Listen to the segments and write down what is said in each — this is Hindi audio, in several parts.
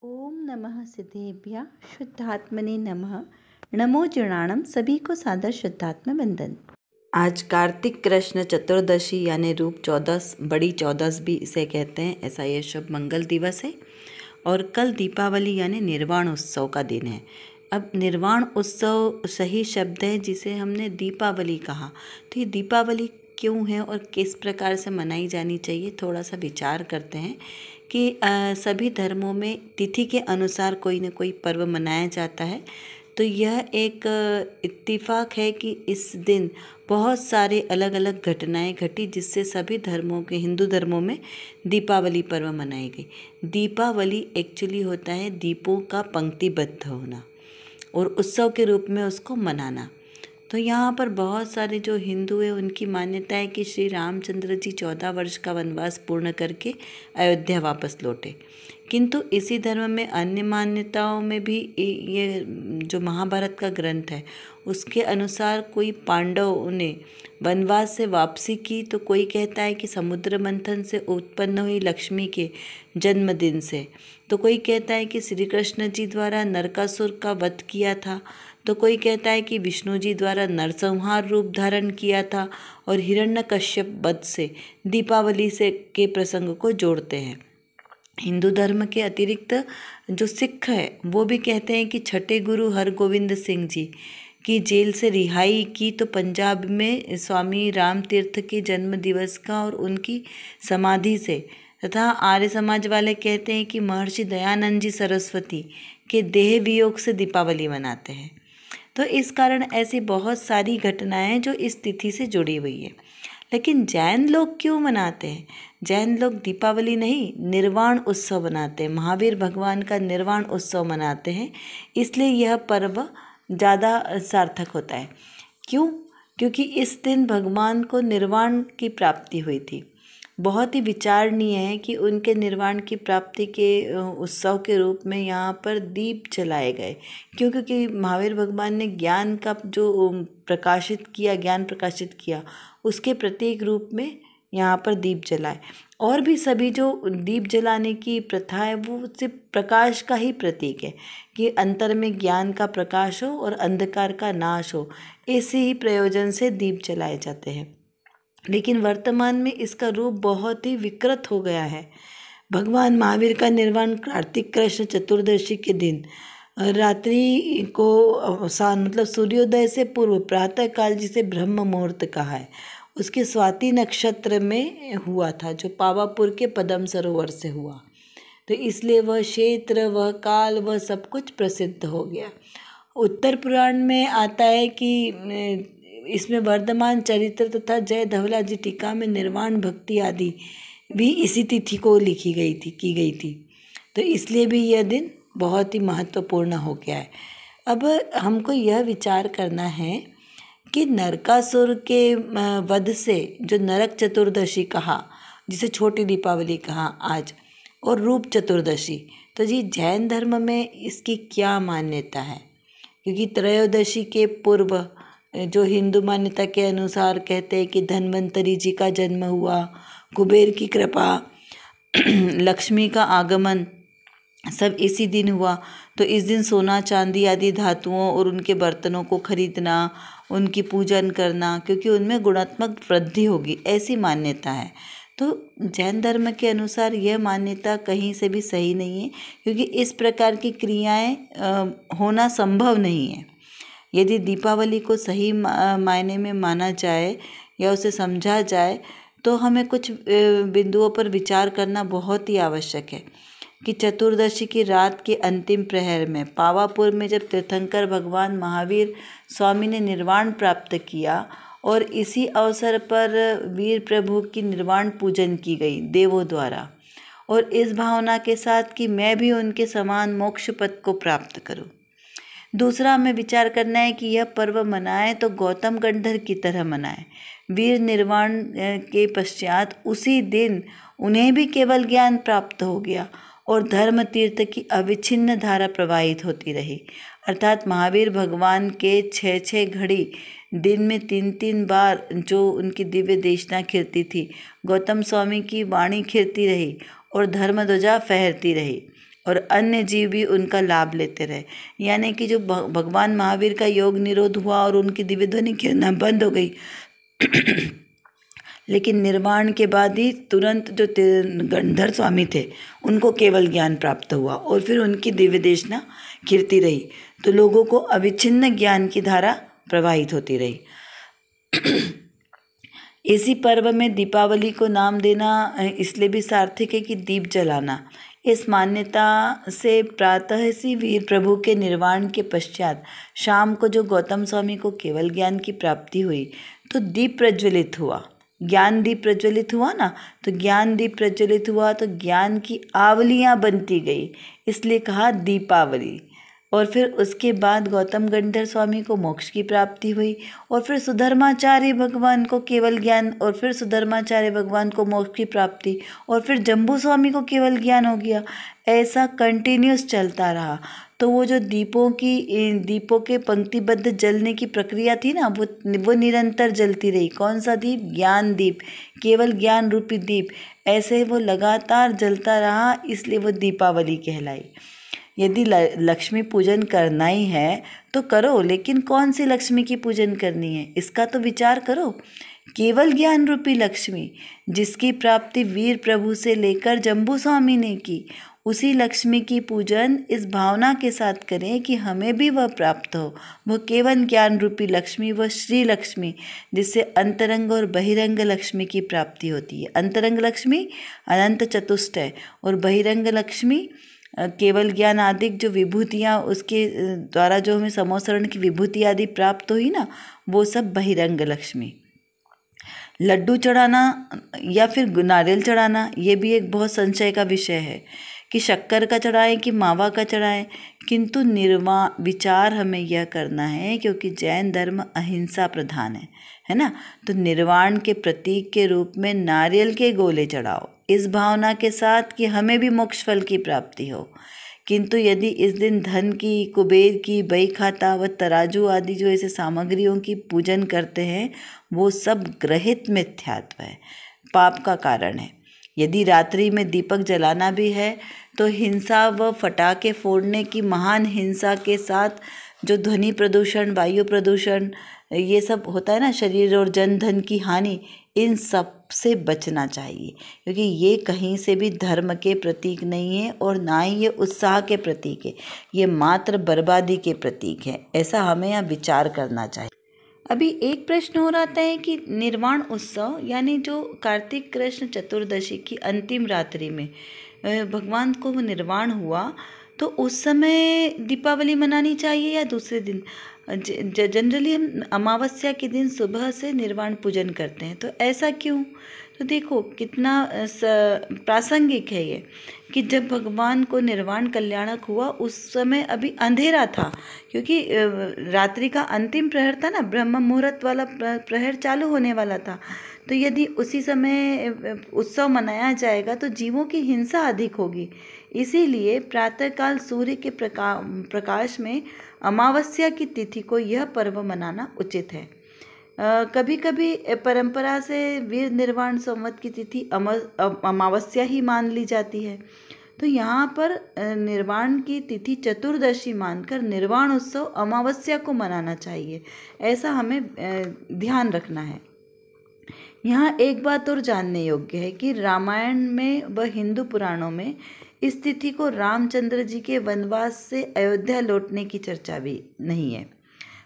ओम नमः सिद्धेभ्यः शुद्धात्मने नमः। नमो जीर्णाणम। सभी को सादर शुद्धात्म वंदन। आज कार्तिक कृष्ण चतुर्दशी यानी रूप चौदस, बड़ी चौदस भी इसे कहते हैं, ऐसा यह शुभ मंगल दिवस है। और कल दीपावली यानी निर्वाण उत्सव का दिन है। अब निर्वाण उत्सव सही शब्द है जिसे हमने दीपावली कहा, तो ये दीपावली क्यों है और किस प्रकार से मनाई जानी चाहिए, थोड़ा सा विचार करते हैं कि सभी धर्मों में तिथि के अनुसार कोई न कोई पर्व मनाया जाता है। तो यह एक इत्तिफाक है कि इस दिन बहुत सारे अलग अलग घटनाएं घटी जिससे सभी धर्मों के, हिंदू धर्मों में दीपावली पर्व मनाई गई। दीपावली एक्चुअली होता है दीपों का पंक्तिबद्ध होना और उत्सव के रूप में उसको मनाना। तो यहाँ पर बहुत सारे जो हिंदू हैं उनकी मान्यता है कि श्री रामचंद्र जी 14 वर्ष का वनवास पूर्ण करके अयोध्या वापस लौटे। किंतु इसी धर्म में अन्य मान्यताओं में भी ये जो महाभारत का ग्रंथ है उसके अनुसार कोई पांडवों ने वनवास से वापसी की, तो कोई कहता है कि समुद्र मंथन से उत्पन्न हुई लक्ष्मी के जन्मदिन से, तो कोई कहता है कि श्री कृष्ण जी द्वारा नरकासुर का वध किया था, तो कोई कहता है कि विष्णु जी द्वारा नरसंहार रूप धारण किया था, और हिरण्यकश्यप वध से दीपावली से के प्रसंग को जोड़ते हैं। हिंदू धर्म के अतिरिक्त जो सिख है वो भी कहते हैं कि छठे गुरु हरगोविंद सिंह जी की जेल से रिहाई की तो पंजाब में स्वामी राम तीर्थ के जन्म दिवस का और उनकी समाधि से, तथा आर्य समाज वाले कहते हैं कि महर्षि दयानंद जी सरस्वती के देह वियोग से दीपावली मनाते हैं। तो इस कारण ऐसी बहुत सारी घटनाएं हैं जो इस तिथि से जुड़ी हुई है। लेकिन जैन लोग क्यों मनाते हैं? जैन लोग दीपावली नहीं, निर्वाण उत्सव मनाते हैं। महावीर भगवान का निर्वाण उत्सव मनाते हैं, इसलिए यह पर्व ज़्यादा सार्थक होता है। क्यों? क्योंकि इस दिन भगवान को निर्वाण की प्राप्ति हुई थी। बहुत ही विचारणीय है कि उनके निर्वाण की प्राप्ति के उत्सव के रूप में यहाँ पर दीप जलाए गए। क्यों? क्योंकि महावीर भगवान ने ज्ञान का जो प्रकाशित किया, ज्ञान प्रकाशित किया, उसके प्रतीक रूप में यहाँ पर दीप जलाए। और भी सभी जो दीप जलाने की प्रथा है वो सिर्फ प्रकाश का ही प्रतीक है कि अंतर में ज्ञान का प्रकाश हो और अंधकार का नाश हो, इसी ही प्रयोजन से दीप जलाए जाते हैं। लेकिन वर्तमान में इसका रूप बहुत ही विकृत हो गया है। भगवान महावीर का निर्वाण कार्तिक कृष्ण चतुर्दशी के दिन रात्रि को मतलब सूर्योदय से पूर्व प्रातः काल, जिसे ब्रह्म मुहूर्त कहा है, उसके स्वाति नक्षत्र में हुआ था, जो पावापुर के पद्म सरोवर से हुआ। तो इसलिए वह क्षेत्र, वह काल, वह सब कुछ प्रसिद्ध हो गया। उत्तर पुराण में आता है कि इसमें वर्धमान चरित्र तथा जय धवला जी टीका में निर्वाण भक्ति आदि भी इसी तिथि को लिखी गई थी। तो इसलिए भी यह दिन बहुत ही महत्वपूर्ण हो गया है। अब हमको यह विचार करना है कि नरकासुर के वध से जो नरक चतुर्दशी कहा, जिसे छोटी दीपावली कहा आज, और रूप चतुर्दशी, तो जी जैन धर्म में इसकी क्या मान्यता है? क्योंकि त्रयोदशी के पूर्व जो हिंदू मान्यता के अनुसार कहते हैं कि धन्वंतरी जी का जन्म हुआ, कुबेर की कृपा, लक्ष्मी का आगमन सब इसी दिन हुआ। तो इस दिन सोना चांदी आदि धातुओं और उनके बर्तनों को खरीदना, उनकी पूजन करना, क्योंकि उनमें गुणात्मक वृद्धि होगी, ऐसी मान्यता है। तो जैन धर्म के अनुसार यह मान्यता कहीं से भी सही नहीं है, क्योंकि इस प्रकार की क्रियाएं होना संभव नहीं है। यदि दीपावली को सही मायने में माना जाए या उसे समझा जाए तो हमें कुछ बिंदुओं पर विचार करना बहुत ही आवश्यक है कि चतुर्दशी की रात के अंतिम प्रहर में पावापुर में जब तीर्थंकर भगवान महावीर स्वामी ने निर्वाण प्राप्त किया, और इसी अवसर पर वीर प्रभु की निर्वाण पूजन की गई देवों द्वारा, और इस भावना के साथ कि मैं भी उनके समान मोक्ष पद को प्राप्त करूं। दूसरा हमें विचार करना है कि यह पर्व मनाएं तो गौतम गंधर की तरह मनाएं। वीर निर्वाण के पश्चात उसी दिन उन्हें भी केवल ज्ञान प्राप्त हो गया और धर्म तीर्थ की अविच्छिन्न धारा प्रवाहित होती रही। अर्थात महावीर भगवान के 6-6 घड़ी दिन में 3-3 बार जो उनकी दिव्य देशना खिलती थी, गौतम स्वामी की वाणी खिलती रही और धर्म ध्वजा फहरती रही। और अन्य जीव भी उनका लाभ लेते रहे। यानी कि जो भगवान महावीर का योग निरोध हुआ और उनकी दिव्य ध्वनि गिरना बंद हो गई लेकिन निर्वाण के बाद ही तुरंत जो गंधर स्वामी थे उनको केवल ज्ञान प्राप्त हुआ और फिर उनकी दिव्य देशना गिरती रही, तो लोगों को अविच्छिन्न ज्ञान की धारा प्रवाहित होती रही। इसी पर्व में दीपावली को नाम देना इसलिए भी सार्थक है कि दीप जलाना। इस मान्यता से प्रातः से वीर प्रभु के निर्वाण के पश्चात शाम को जो गौतम स्वामी को केवल ज्ञान की प्राप्ति हुई तो दीप प्रज्वलित हुआ, ज्ञान दीप प्रज्वलित हुआ ना, तो ज्ञान दीप प्रज्वलित हुआ तो ज्ञान की आवलियाँ बनती गई, इसलिए कहा दीपावली। और फिर उसके बाद गौतम गंधर स्वामी को मोक्ष की प्राप्ति हुई और फिर सुधर्माचार्य भगवान को केवल ज्ञान और फिर सुधर्माचार्य भगवान को मोक्ष की प्राप्ति और फिर जम्बू स्वामी को केवल ज्ञान हो गया। ऐसा कंटिन्यूस चलता रहा। तो वो जो दीपों के पंक्तिबद्ध जलने की प्रक्रिया थी ना, वो निरंतर जलती रही। कौन सा दीप? ज्ञान दीप, केवल ज्ञान रूपी दीप। ऐसे वो लगातार जलता रहा, इसलिए वो दीपावली कहलाई। यदि लक्ष्मी पूजन करना ही है तो करो, लेकिन कौन सी लक्ष्मी की पूजन करनी है इसका तो विचार करो। केवल ज्ञान रूपी लक्ष्मी जिसकी प्राप्ति वीर प्रभु से लेकर जम्बू स्वामी ने की, उसी लक्ष्मी की पूजन इस भावना के साथ करें कि हमें भी वह प्राप्त हो। वह केवल ज्ञान रूपी लक्ष्मी, वह श्री लक्ष्मी, जिससे अंतरंग और बहिरंग लक्ष्मी की प्राप्ति होती है। अंतरंग लक्ष्मी अनंत चतुष्ट है और बहिरंग लक्ष्मी केवल ज्ञान आदि जो विभूतियाँ उसके द्वारा जो हमें समोसरण की विभूति आदि प्राप्त हुई ना, वो सब बहिरंग लक्ष्मी। लड्डू चढ़ाना या फिर नारियल चढ़ाना, ये भी एक बहुत संशय का विषय है कि शक्कर का चढ़ाएं कि मावा का चढ़ाएं, किंतु विचार हमें यह करना है क्योंकि जैन धर्म अहिंसा प्रधान है ना, तो निर्वाण के प्रतीक के रूप में नारियल के गोले चढ़ाओ इस भावना के साथ कि हमें भी मोक्ष फल की प्राप्ति हो। किंतु यदि इस दिन धन की, कुबेर की, बही खाता व तराजू आदि जो ऐसे सामग्रियों की पूजन करते हैं, वो सब ग्रहित मिथ्यात्व है, पाप का कारण है। यदि रात्रि में दीपक जलाना भी है तो हिंसा व फटाके फोड़ने की महान हिंसा के साथ जो ध्वनि प्रदूषण, वायु प्रदूषण, ये सब होता है ना, शरीर और जन धन की हानि, इन सब से बचना चाहिए क्योंकि ये कहीं से भी धर्म के प्रतीक नहीं है और ना ही ये उत्साह के प्रतीक है, ये मात्र बर्बादी के प्रतीक है। ऐसा हमें यहाँ विचार करना चाहिए। अभी एक प्रश्न हो रहा है कि निर्वाण उत्सव यानी जो कार्तिक कृष्ण चतुर्दशी की अंतिम रात्रि में भगवान को वो निर्वाण हुआ, तो उस समय दीपावली मनानी चाहिए या दूसरे दिन? जनरली हम अमावस्या के दिन सुबह से निर्वाण पूजन करते हैं, तो ऐसा क्यों? तो देखो कितना प्रासंगिक है ये कि जब भगवान को निर्वाण कल्याणक हुआ उस समय अभी अंधेरा था, क्योंकि रात्रि का अंतिम प्रहर था ना, ब्रह्म मुहूर्त वाला प्रहर चालू होने वाला था। तो यदि उसी समय उत्सव मनाया जाएगा तो जीवों की हिंसा अधिक होगी। इसीलिए प्रातःकाल सूर्य के प्रकाश में अमावस्या की तिथि को यह पर्व मनाना उचित है। कभी कभी परंपरा से वीर निर्वाण संवत की तिथि अमावस्या ही मान ली जाती है, तो यहाँ पर निर्वाण की तिथि चतुर्दशी मानकर निर्वाण उत्सव अमावस्या को मनाना चाहिए, ऐसा हमें ध्यान रखना है। यहाँ एक बात और जानने योग्य है कि रामायण में व हिंदू पुराणों में इस तिथि को रामचंद्र जी के वनवास से अयोध्या लौटने की चर्चा भी नहीं है।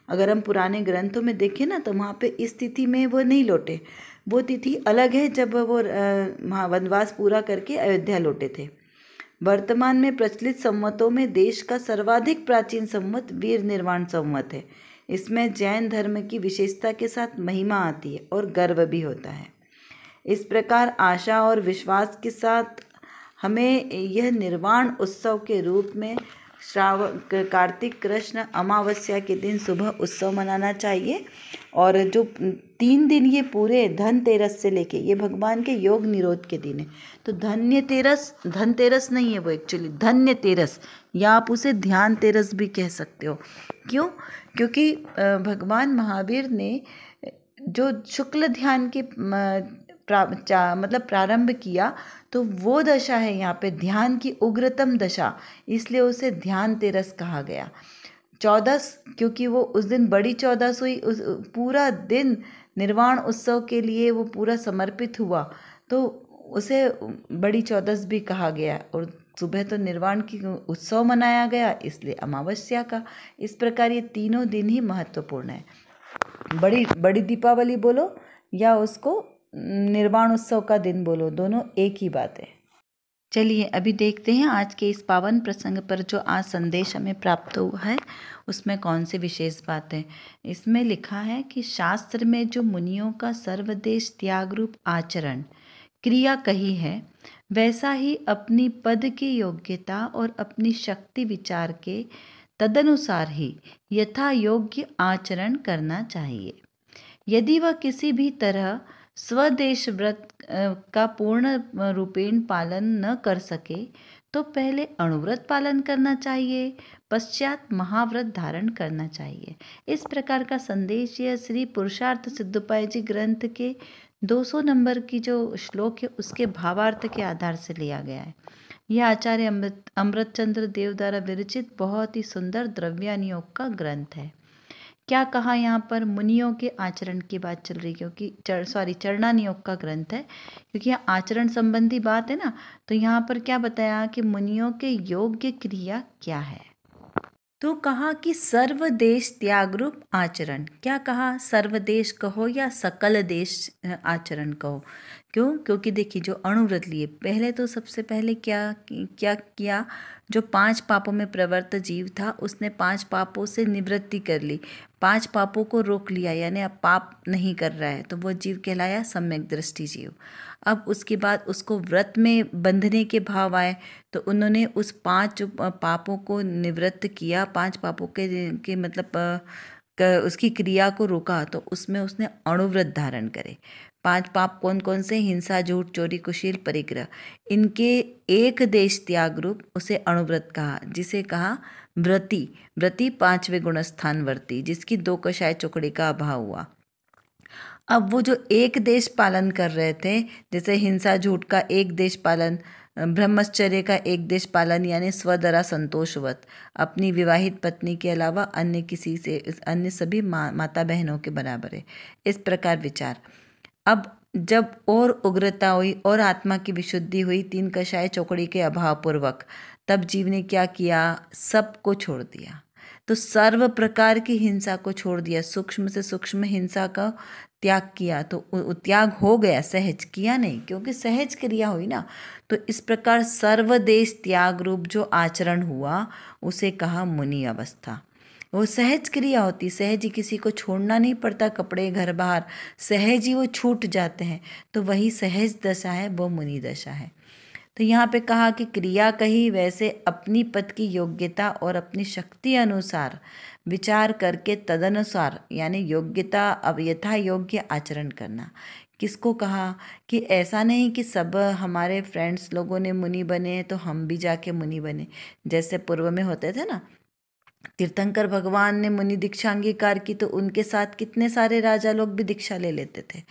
अगर हम पुराने ग्रंथों में देखें ना, तो वहाँ पे इस तिथि में वो नहीं लौटे, वो तिथि अलग है जब वो वनवास पूरा करके अयोध्या लौटे थे। वर्तमान में प्रचलित संवतों में देश का सर्वाधिक प्राचीन संवत वीर निर्वाण संवत है। इसमें जैन धर्म की विशेषता के साथ महिमा आती है और गर्व भी होता है। इस प्रकार आशा और विश्वास के साथ हमें यह निर्वाण उत्सव के रूप में कार्तिक कृष्ण अमावस्या के दिन सुबह उत्सव मनाना चाहिए। और जो 3 दिन ये पूरे धनतेरस से लेके, ये भगवान के योग निरोध के दिन है, तो धनतेरस नहीं है वो, एक्चुअली धन्यतेरस, या आप उसे ध्यान तेरस भी कह सकते हो। क्यों? क्योंकि भगवान महावीर ने जो शुक्ल ध्यान के मतलब प्रारंभ किया, तो वो दशा है यहाँ पे ध्यान की उग्रतम दशा, इसलिए उसे ध्यान तेरस कहा गया। चौदस, क्योंकि वो उस दिन बड़ी चौदस हुई, उस पूरा दिन निर्वाण उत्सव के लिए वो पूरा समर्पित हुआ, तो उसे बड़ी चौदस भी कहा गया। और सुबह तो निर्वाण की उत्सव मनाया गया, इसलिए अमावस्या का। इस प्रकार ये तीनों दिन ही महत्वपूर्ण है। बड़ी बड़ी दीपावली बोलो या उसको निर्वाण उत्सव का दिन बोलो, दोनों एक ही बात है। चलिए अभी देखते हैं आज के इस पावन प्रसंग पर जो आज संदेश हमें प्राप्त हुआ है उसमें कौन सी विशेष बात है। इसमें लिखा है कि शास्त्र में जो मुनियों का सर्वदेश त्याग रूप आचरण क्रिया कही है, वैसा ही अपनी पद की योग्यता और अपनी शक्ति विचार के तदनुसार ही यथा योग्य आचरण करना चाहिए। यदि वह किसी भी तरह स्वदेश व्रत का पूर्ण रूपेण पालन न कर सके तो पहले अणुव्रत पालन करना चाहिए, पश्चात महाव्रत धारण करना चाहिए। इस प्रकार का संदेश यह श्री पुरुषार्थ सिद्धोपाय जी ग्रंथ के 200 नंबर की जो श्लोक है उसके भावार्थ के आधार से लिया गया है। यह आचार्य अमृतचंद्र देव द्वारा विरचित बहुत ही सुंदर द्रव्यानुयोग का ग्रंथ है। क्या कहा यहाँ पर, मुनियों के आचरण की बात चल रही, क्योंकि चरणानुयोग का ग्रंथ है, क्योंकि यहाँ आचरण संबंधी बात है ना, तो यहाँ पर क्या बताया कि मुनियों के योग्य क्रिया क्या है। तो कहा कि सर्वदेश त्याग रूप आचरण। क्या कहा, सर्वदेश कहो या सकल देश आचरण कहो। क्यों, क्योंकि देखिए जो अणुव्रत लिए, पहले तो सबसे पहले क्या किया, जो 5 पापों में प्रवृत्त जीव था उसने 5 पापों से निवृत्ति कर ली, 5 पापों को रोक लिया, यानी अब पाप नहीं कर रहा है, तो वो जीव कहलाया सम्यक दृष्टि जीव। अब उसके बाद उसको व्रत में बंधने के भाव आए, तो उन्होंने उस 5 पापों को निवृत्त किया, 5 पापों के मतलब उसकी क्रिया को रोका, तो उसमें उसने अणुव्रत धारण करे। 5 पाप कौन कौन से, हिंसा, झूठ, चोरी, कुशील, परिग्रह, इनके एक देश त्याग रूप उसे अणुव्रत कहा, जिसे कहा व्रती। व्रती 5वें गुणस्थान वर्ती, जिसकी 2 कषाय चौकड़ी का अभाव हुआ। अब वो जो एक देश पालन कर रहे थे, जैसे हिंसा झूठ का एक देश पालन, ब्रह्मचर्य का एक देश पालन, यानी स्वदरा संतोषवत, अपनी विवाहित पत्नी के अलावा अन्य किसी से, अन्य सभी माता बहनों के बराबर है, इस प्रकार विचार। अब जब और उग्रता हुई और आत्मा की विशुद्धि हुई 3 कषाय चौकड़ी के अभाव पूर्वक, तब जीव ने क्या किया, सबको छोड़ दिया। तो सर्व प्रकार की हिंसा को छोड़ दिया, सूक्ष्म से सूक्ष्म हिंसा का त्याग किया, तो त्याग हो गया, सहज किया नहीं, क्योंकि सहज क्रिया हुई ना। तो इस प्रकार सर्वदेश त्याग रूप जो आचरण हुआ उसे कहा मुनि अवस्था। वो सहज क्रिया होती, सहज ही, किसी को छोड़ना नहीं पड़ता, कपड़े घर बाहर सहज ही वो छूट जाते हैं, तो वही सहज दशा है, वो मुनि दशा है। तो यहाँ पे कहा कि क्रिया कही, वैसे अपनी पद की योग्यता और अपनी शक्ति अनुसार विचार करके तदनुसार, यानी योग्यता अब यथा योग्य आचरण करना। किसको कहा कि ऐसा नहीं कि सब हमारे फ्रेंड्स लोगों ने मुनि बने तो हम भी जाके मुनि बने, जैसे पूर्व में होते थे ना, तीर्थंकर भगवान ने मुनि दीक्षा अंगीकार की तो उनके साथ कितने सारे राजा लोग भी दीक्षा ले लेते थे।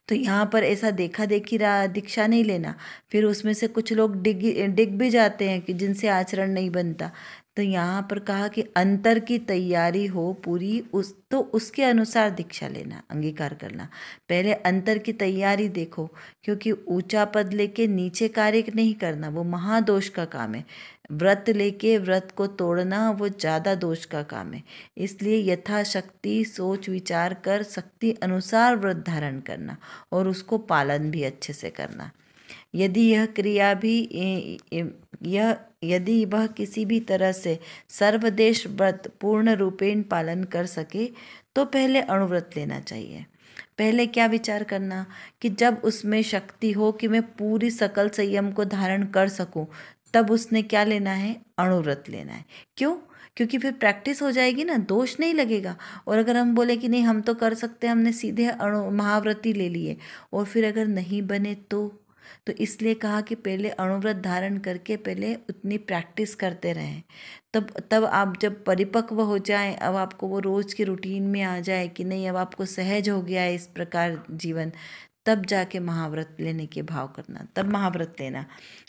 तो यहाँ पर ऐसा देखा देखी दीक्षा नहीं लेना, फिर उसमें से कुछ लोग डिग भी जाते हैं कि जिनसे आचरण नहीं बनता। तो यहाँ पर कहा कि अंतर की तैयारी हो पूरी, तो उसके अनुसार दीक्षा लेना, अंगीकार करना। पहले अंतर की तैयारी देखो, क्योंकि ऊंचा पद लेके नीचे कार्य नहीं करना, वो महादोष का काम है। व्रत लेके व्रत को तोड़ना वो ज़्यादा दोष का काम है। इसलिए यथाशक्ति सोच विचार कर शक्ति अनुसार व्रत धारण करना और उसको पालन भी अच्छे से करना। यदि यह क्रिया भी यदि वह किसी भी तरह से सर्वदेश व्रत पूर्ण रूपेण पालन कर सके तो पहले अणुव्रत लेना चाहिए। पहले क्या विचार करना कि जब उसमें शक्ति हो कि मैं पूरी सकल संयम को धारण कर सकूं, तब उसने क्या लेना है, अणुव्रत लेना है। क्यों, क्योंकि फिर प्रैक्टिस हो जाएगी ना, दोष नहीं लगेगा। और अगर हम बोले कि नहीं हम तो कर सकते, हमने सीधे महाव्रती ले लिए और फिर अगर नहीं बने तो इसलिए कहा कि पहले अणुव्रत धारण करके पहले उतनी प्रैक्टिस करते रहें। तब आप जब परिपक्व हो जाएं, अब आपको वो रोज़ के रूटीन में आ जाए कि नहीं, अब आपको सहज हो गया है इस प्रकार जीवन, तब जाके महाव्रत लेने के भाव करना, तब महाव्रत लेना।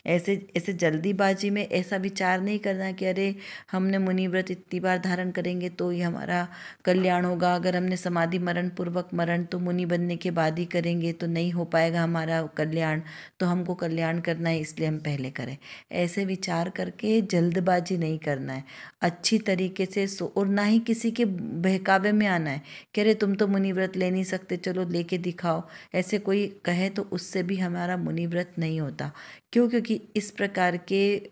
ऐसे ऐसे जल्दीबाजी में ऐसा विचार नहीं करना कि अरे हमने मुनि व्रत इतनी बार धारण करेंगे तो ही हमारा कल्याण होगा, अगर हमने समाधि मरण पूर्वक मरण तो मुनि बनने के बाद ही करेंगे तो नहीं हो पाएगा हमारा कल्याण, तो हमको कल्याण करना है इसलिए हम पहले करें। ऐसे विचार करके जल्दबाजी नहीं करना है, अच्छी तरीके से और ना ही किसी के बहकावे में आना है कि अरे तुम तो मुनि व्रत ले नहीं सकते, चलो लेके दिखाओ। ऐसे कोई कहे तो उससे भी हमारा मुनि व्रत नहीं होता। क्यों? क्योंकि इस प्रकार के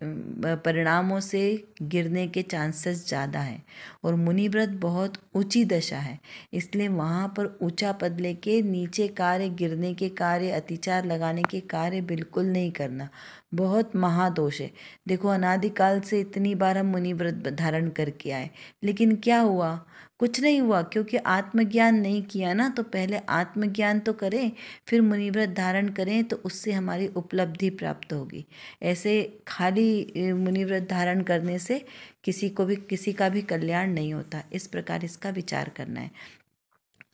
परिणामों से गिरने के चांसेस ज़्यादा हैं और मुनि व्रत बहुत ऊंची दशा है, इसलिए वहाँ पर ऊंचा पद लेके नीचे कार्य, गिरने के कार्य, अतिचार लगाने के कार्य बिल्कुल नहीं करना, बहुत महादोष है। देखो अनादिकाल से इतनी बार हम मुनि व्रत धारण करके आए, लेकिन क्या हुआ? कुछ नहीं हुआ, क्योंकि आत्मज्ञान नहीं किया ना। तो पहले आत्मज्ञान तो करें, फिर मुनि व्रत धारण करें, तो उससे हमारी उपलब्धि प्राप्त होगी। ऐसे खाली मुनि व्रत धारण करने से किसी का भी कल्याण नहीं होता। इस प्रकार इसका विचार करना है।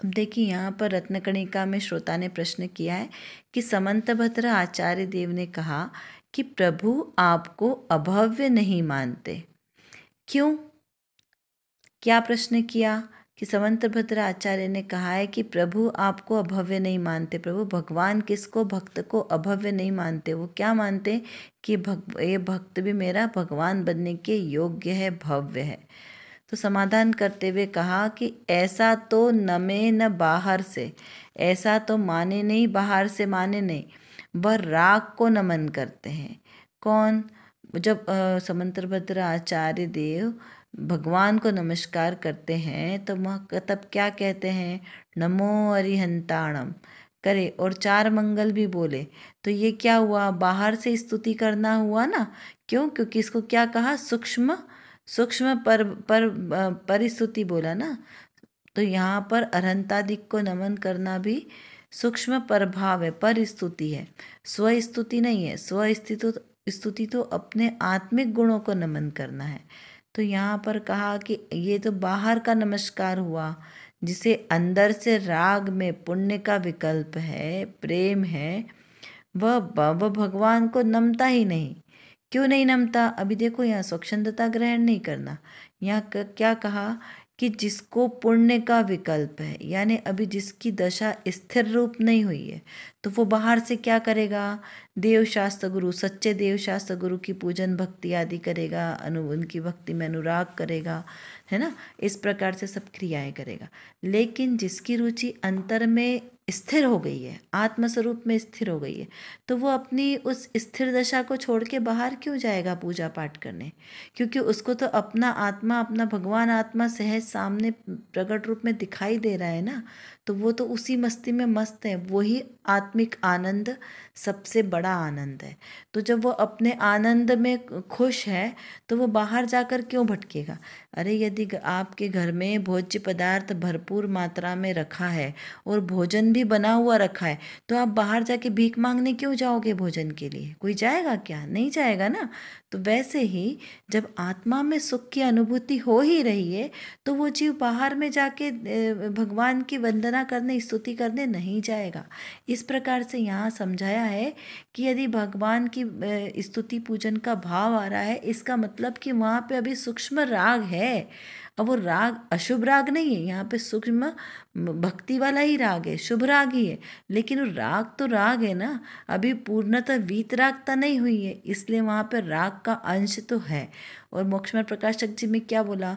अब देखिए यहाँ पर रत्नकणिका में श्रोता ने प्रश्न किया है कि समंतभद्र आचार्य देव ने कहा कि प्रभु आपको अभव्य नहीं मानते, क्यों? क्या प्रश्न किया कि समंतभद्र आचार्य ने कहा है कि प्रभु आपको अभव्य नहीं मानते। प्रभु भगवान किसको, भक्त को अभव्य नहीं मानते। वो क्या मानते कि ये भक्त भी मेरा भगवान बनने के योग्य है, भव्य है। तो समाधान करते हुए कहा कि ऐसा तो नमे न बाहर से, ऐसा तो माने नहीं, बाहर से माने नहीं, वह राग को नमन करते हैं। कौन? जब समंतभद्र आचार्य देव भगवान को नमस्कार करते हैं तो तब क्या कहते हैं? नमो अरिहंताणम करे और 4 मंगल भी बोले। तो ये क्या हुआ? बाहर से स्तुति करना हुआ ना। क्यों? क्योंकि इसको क्या कहा? सूक्ष्म परिस्तुति बोला ना। तो यहाँ पर अरहंतादिक को नमन करना भी सूक्ष्म प्रभाव है, परिस्तुति है, स्वस्तुति नहीं है। स्तुति तो अपने आत्मिक गुणों को नमन करना है। तो यहाँ पर कहा कि ये तो बाहर का नमस्कार हुआ, जिसे अंदर से राग में पुण्य का विकल्प है, प्रेम है, वह भगवान को नमता ही नहीं। क्यों नहीं नमता? अभी देखो यहाँ स्वच्छंदता ग्रहण नहीं करना। यहाँ क्या कहा कि जिसको पुण्य का विकल्प है, यानी अभी जिसकी दशा स्थिर रूप नहीं हुई है, तो वो बाहर से क्या करेगा? देव शास्त्र गुरु, सच्चे देव शास्त्र गुरु की पूजन भक्ति आदि करेगा, उनकी भक्ति में अनुराग करेगा, है ना। इस प्रकार से सब क्रियाएं करेगा। लेकिन जिसकी रुचि अंतर में स्थिर हो गई है, आत्मस्वरूप में स्थिर हो गई है, तो वो अपनी उस स्थिर दशा को छोड़ के बाहर क्यों जाएगा पूजा पाठ करने? क्योंकि उसको तो अपना आत्मा, अपना भगवान आत्मा सहज सामने प्रकट रूप में दिखाई दे रहा है ना। तो वो तो उसी मस्ती में मस्त है। वही आत्मिक आनंद सबसे बड़ा आनंद है। तो जब वो अपने आनंद में खुश है तो वो बाहर जाकर क्यों भटकेगा? अरे यदि आपके घर में भोज्य पदार्थ भरपूर मात्रा में रखा है और भोजन भी बना हुआ रखा है, तो आप बाहर जाके भीख मांगने क्यों जाओगे भोजन के लिए? कोई जाएगा क्या? नहीं जाएगा ना। तो वैसे ही जब आत्मा में सुख की अनुभूति हो ही रही है, तो वो जीव बाहर में जाके भगवान की वंदना करने, स्तुति करने नहीं जाएगा। इस प्रकार से यहाँ समझाया है कि यदि भगवान की स्तुति पूजन का भाव आ रहा है, इसका मतलब कि वहाँ पे अभी सूक्ष्म राग है। अब वो राग अशुभ राग नहीं है, यहाँ पे सूक्ष्म भक्ति वाला ही राग है, शुभ राग ही है। लेकिन वो राग तो राग है ना, अभी पूर्णतः वीतरागता नहीं हुई है, इसलिए वहाँ पर राग का अंश तो है। और मोक्षमार्ग प्रकाशक जी में क्या बोला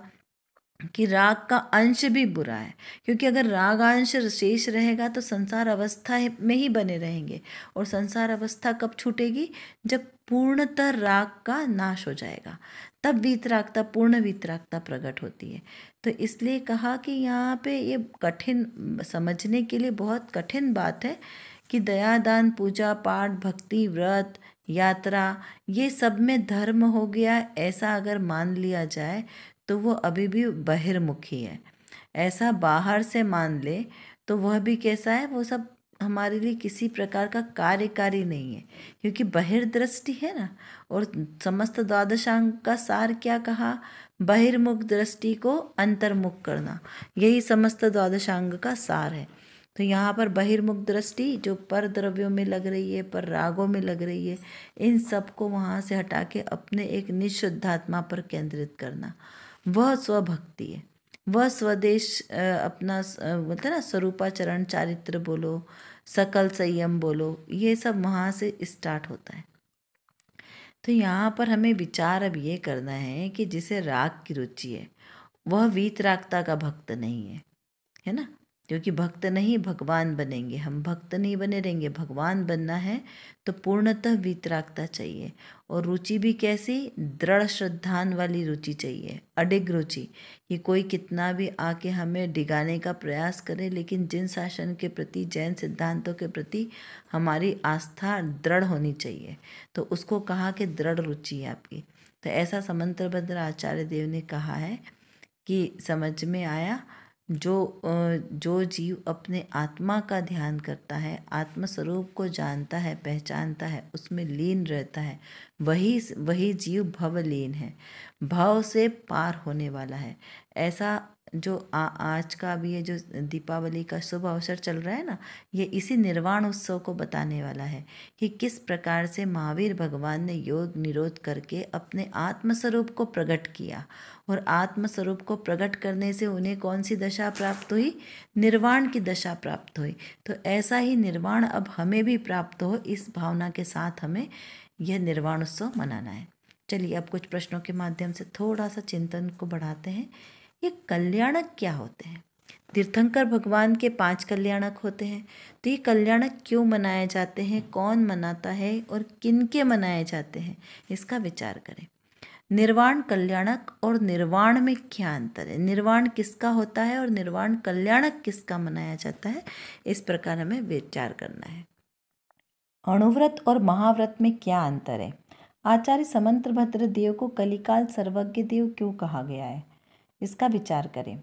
कि राग का अंश भी बुरा है, क्योंकि अगर राग अंश शेष रहेगा तो संसार अवस्था में ही बने रहेंगे। और संसार अवस्था कब छूटेगी? जब पूर्णतः राग का नाश हो जाएगा, तब वीतरागता, पूर्ण वीतरागता प्रकट होती है। तो इसलिए कहा कि यहाँ पे ये कठिन, समझने के लिए बहुत कठिन बात है कि दया, दान, पूजा पाठ, भक्ति, व्रत, यात्रा, ये सब में धर्म हो गया, ऐसा अगर मान लिया जाए तो वो अभी भी बहिर्मुखी है। ऐसा बाहर से मान ले तो वह भी कैसा है? वो सब हमारे लिए किसी प्रकार का कार्यकारी नहीं है, क्योंकि बहिर्दृष्टि है ना। और समस्त द्वादशांग का सार क्या कहा? बहिर्मुख दृष्टि को अंतर्मुख करना, यही समस्त द्वादशांग का सार है। तो यहाँ पर बहिर्मुख दृष्टि जो पर द्रव्यों में लग रही है, पर रागों में लग रही है, इन सब को वहाँ से हटा के अपने एक निःशुद्धात्मा पर केंद्रित करना, वह स्वभक्ति है। वह स्वदेश अपना बोलते ना स्वरूपाचरण चारित्र बोलो, सकल संयम बोलो, ये सब वहाँ से स्टार्ट होता है। तो यहाँ पर हमें विचार अब ये करना है कि जिसे राग की रुचि है वह वीतरागता का भक्त नहीं है ना, क्योंकि भक्त नहीं भगवान बनेंगे, हम भक्त नहीं बने रहेंगे, भगवान बनना है तो पूर्णतः वीतरागता चाहिए। और रुचि भी कैसी, दृढ़ श्रद्धान वाली रुचि चाहिए, अडिग रुचि, कि कोई कितना भी आके हमें डिगाने का प्रयास करे, लेकिन जिन शासन के प्रति, जैन सिद्धांतों के प्रति हमारी आस्था दृढ़ होनी चाहिए, तो उसको कहा कि दृढ़ रुचि है आपकी। तो ऐसा समंतरभद्र आचार्य देव ने कहा है कि समझ में आया, जो जीव अपने आत्मा का ध्यान करता है, आत्मस्वरूप को जानता है, पहचानता है, उसमें लीन रहता है, वही जीव भवलीन है, भाव से पार होने वाला है। ऐसा जो आज का भी ये जो दीपावली का शुभ अवसर चल रहा है ना, ये इसी निर्वाण उत्सव को बताने वाला है कि किस प्रकार से महावीर भगवान ने योग निरोध करके अपने आत्मस्वरूप को प्रकट किया, और आत्मस्वरूप को प्रकट करने से उन्हें कौन सी दशा प्राप्त हुई, निर्वाण की दशा प्राप्त हुई। तो ऐसा ही निर्वाण अब हमें भी प्राप्त हो, इस भावना के साथ हमें यह निर्वाण उत्सव मनाना है। चलिए अब कुछ प्रश्नों के माध्यम से थोड़ा सा चिंतन को बढ़ाते हैं। ये कल्याणक क्या होते हैं? तीर्थंकर भगवान के 5 कल्याणक होते हैं, तो ये कल्याणक क्यों मनाए जाते हैं, कौन मनाता है और किनके मनाए जाते हैं, इसका विचार करें। निर्वाण कल्याणक और निर्वाण में क्या अंतर है, निर्वाण किसका होता है और निर्वाण कल्याणक किसका मनाया जाता है, इस प्रकार हमें विचार करना है। अणुव्रत और महाव्रत में क्या अंतर है? आचार्य समंतरभद्र देव को कलिकाल सर्वज्ञ देव क्यों कहा गया है, इसका विचार करें।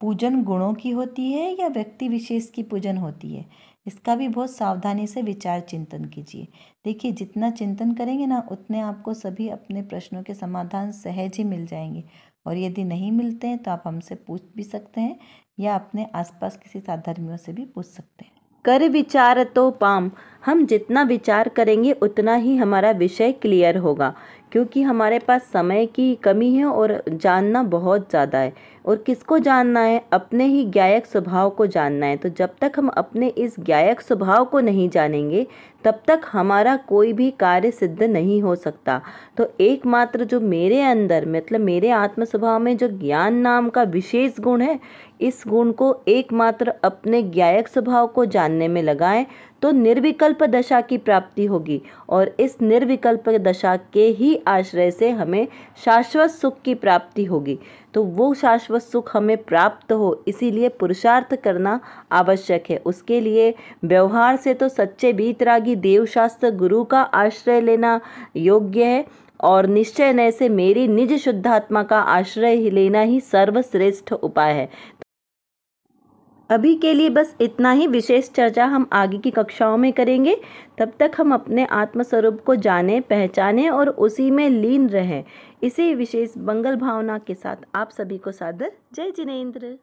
पूजन गुणों की होती है या व्यक्ति विशेष की पूजन होती है, इसका भी बहुत सावधानी से विचार चिंतन कीजिए। देखिए जितना चिंतन करेंगे ना, उतने आपको सभी अपने प्रश्नों के समाधान सहज ही मिल जाएंगे, और यदि नहीं मिलते हैं तो आप हमसे पूछ भी सकते हैं या अपने आसपास किसी साधर्मियों से भी पूछ सकते हैं। कर विचार तो पाम, हम जितना विचार करेंगे उतना ही हमारा विषय क्लियर होगा, क्योंकि हमारे पास समय की कमी है और जानना बहुत ज़्यादा है। और किसको जानना है? अपने ही ज्ञायक स्वभाव को जानना है। तो जब तक हम अपने इस ज्ञायक स्वभाव को नहीं जानेंगे तब तक हमारा कोई भी कार्य सिद्ध नहीं हो सकता। तो एकमात्र जो मेरे अंदर, मतलब मेरे आत्म स्वभाव में जो ज्ञान नाम का विशेष गुण है, इस गुण को एकमात्र अपने ज्ञायक स्वभाव को जानने में लगाएं तो निर्विकल्प दशा की प्राप्ति होगी, और इस निर्विकल्प दशा के ही आश्रय से हमें शाश्वत सुख की प्राप्ति होगी। तो वो शाश्वत सुख हमें प्राप्त हो, इसीलिए पुरुषार्थ करना आवश्यक है। उसके लिए व्यवहार से तो सच्चे वीतरागी देवशास्त्र गुरु का आश्रय लेना योग्य है, और निश्चय नय से मेरी निज शुद्धात्मा का आश्रय लेना ही सर्वश्रेष्ठ उपाय है। अभी के लिए बस इतना ही, विशेष चर्चा हम आगे की कक्षाओं में करेंगे। तब तक हम अपने आत्मस्वरूप को जानें, पहचानें और उसी में लीन रहें। इसी विशेष मंगल भावना के साथ आप सभी को सादर जय जिनेंद्र।